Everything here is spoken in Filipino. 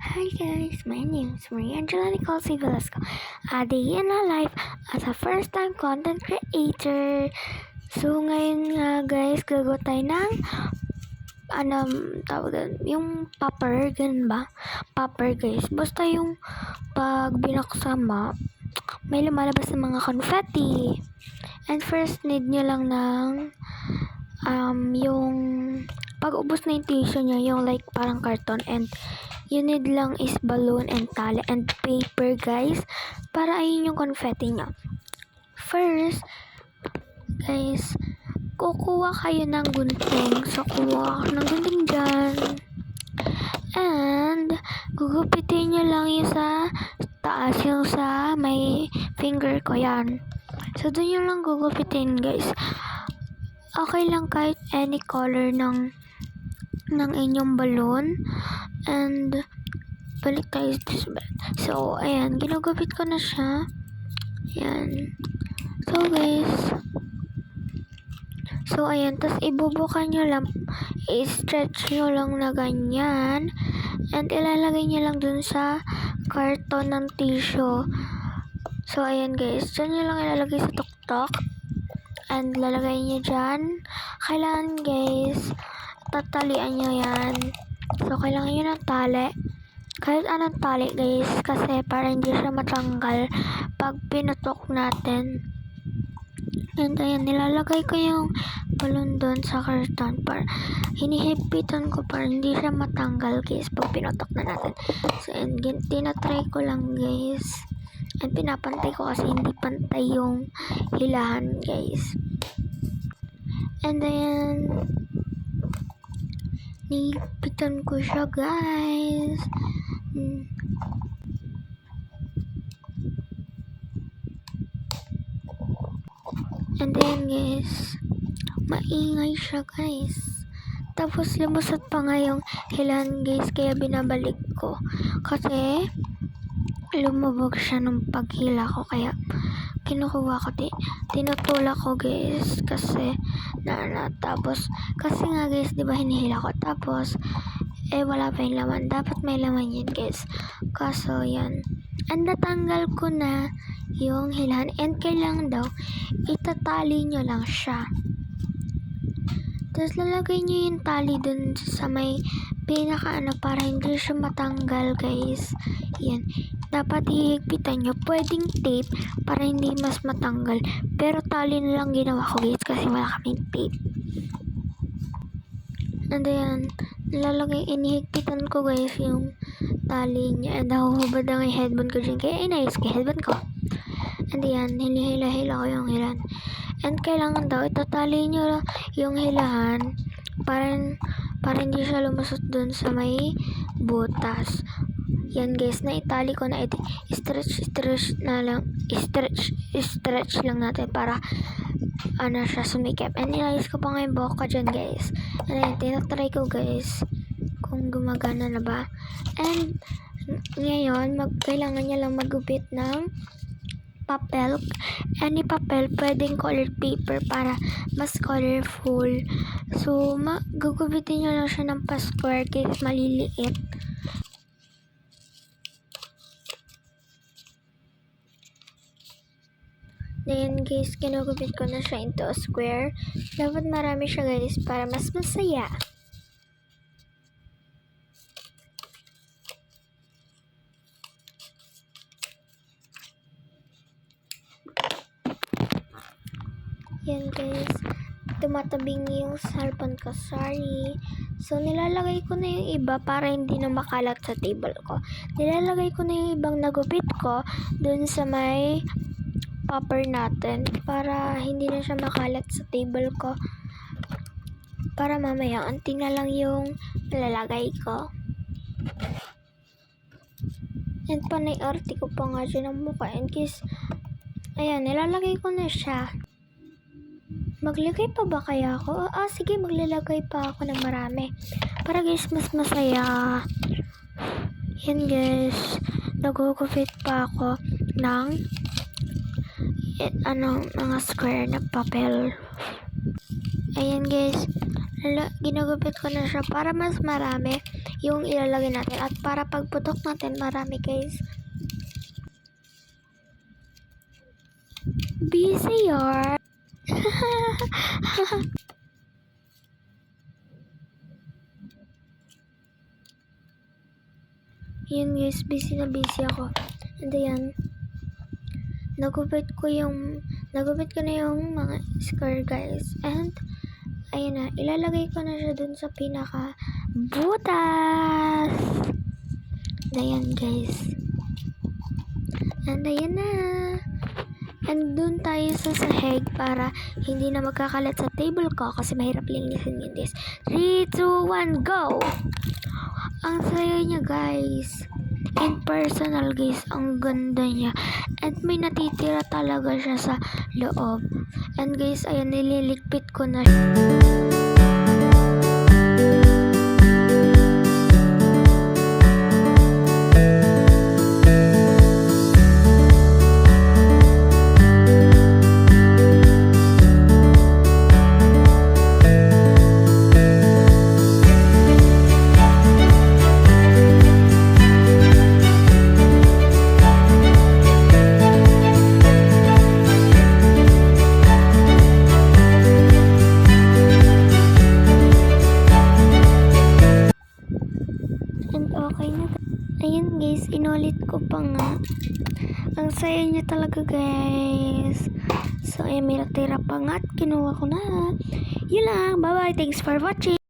Hi guys, my name is Maria Angela Nicole C. Velasco, a day in my life as a first-time content creator. So ngayon nga guys, gagawa tayo ng tawag doon, yung popper, ganun ba? Popper guys, basta yung pag binuksan mo, may lumalabas ng mga confetti. And first, need nyo lang ng yung pag ubos na yung tissue nyo, yung like parang carton, and you need lang is balloon and tali and paper guys, para ayun yung confetti nyo. First guys, kukuha kayo ng gunting. So kuha ng gunting dyan, and gugupitin nyo lang yung sa taas, yung sa may finger ko, yan. So dun yung lang gugupitin guys. Okay lang kahit any color ng inyong balloon. And balik tayo sa bed. So ayan, ginugupit ko na siya. Ayan. So guys, so ayan, tas ibubukan nyo lang, i-stretch nyo lang na ganyan, and ilalagay nyo lang dun sa karton ng tissue. So ayan guys, dyan nyo lang ilalagay sa tuktok, and lalagay nyo dyan. Kailangan guys, tatalian nyo yan. So kailangan nyo ng tali, kahit anong tali guys, kasi para hindi siya matanggal pag pinutok natin. And ayan, nilalagay ko yung balon doon sa karton, para hinihipitan ko para hindi siya matanggal guys pag pinutok na natin. So and tinatry ko lang guys, and pinapantay ko kasi hindi pantay yung hilahan guys. And ayan, nipitan ko siya guys. And then guys, maingay siya guys. Tapos lumusot pa nga yung hilahan guys, kaya binabalik ko. Kasi lumubog siya nung paghila ko, kaya kinukuha ko, tinutulak ko guys. Kasi tapos kasi nga guys, di ba hinihila ko, tapos wala pa yung laman. Dapat may laman yun guys, kaso yan. And natanggal ko na yung hilahan, and kailangan daw itatali nyo lang siya. Tapos lalagay nyo yung tali dun sa may pinaka para hindi siya matanggal guys. Yan, dapat hihigpitan nyo. Pwedeng tape para hindi mas matanggal, pero tali na lang ginawa ko guys kasi wala kaming tape. And then inihigpitan ko guys yung tali niya, and nahuhubad ang headband ko dyan, kaya inayos ko headband ko. And yan, hinihila-hila ko yung hilahan. And kailangan daw itatali nyo yung hilahan para hindi siya lumusot dun sa may butas. Yan guys, naitali ko na, stretch lang natin para siya sumikip. And inayos ko pa nga yung buhok ko dyan guys. And then tinatry ko guys kung gumagana na ba. And ngayon, kailangan niya lang magupit ng papel. Any papel, pwedeng colored paper para mas colorful. So gugupitin nyo lang siya ng pa-square kahit maliliit. Then guys, kinugupit ko na siya into a square. Dapat marami siya guys para mas masaya. Yan guys, tumatabing yung cellphone ko, sorry. So nilalagay ko na yung iba para hindi na makalat sa table ko. Nilalagay ko na yung ibang nagupit ko dun sa may popper natin, para hindi na siya makalat sa table ko, para mamaya anting na lang yung nilalagay ko. And panay-arte ko pa nga dyan ang mukha, in case ayan, nilalagay ko na siya. Maglagay pa ba kaya ako? Sige, maglalagay pa ako ng marami para guys mas masaya. Yan guys, nagugupit pa ako ng mga square na papel. Ayan guys, ginagupit ko na siya para mas marami yung ilalagay natin. At para pagputok natin, marami guys. Busy yar. Yun guys, busy na busy ako. And ayan, nagupit ko na yung mga square guys. And ayun na, ilalagay ko na siya dun sa pinaka butas. Ayan guys. And ayan na. And dun tayo sa sahig para hindi na magkakalat sa table ko kasi mahirap linisin yun guys. 3, 2, 1, go! Ang saya niya guys. And personal guys, ang ganda niya. And may natitira talaga siya sa loob. And guys, ayan, nililigpit ko na siya. And okay na. Ayan guys, inulit ko pa nga. Ang saya niya talaga guys. So ayan, may natira pa nga at kinuha ko na. Yun lang. Bye bye. Thanks for watching.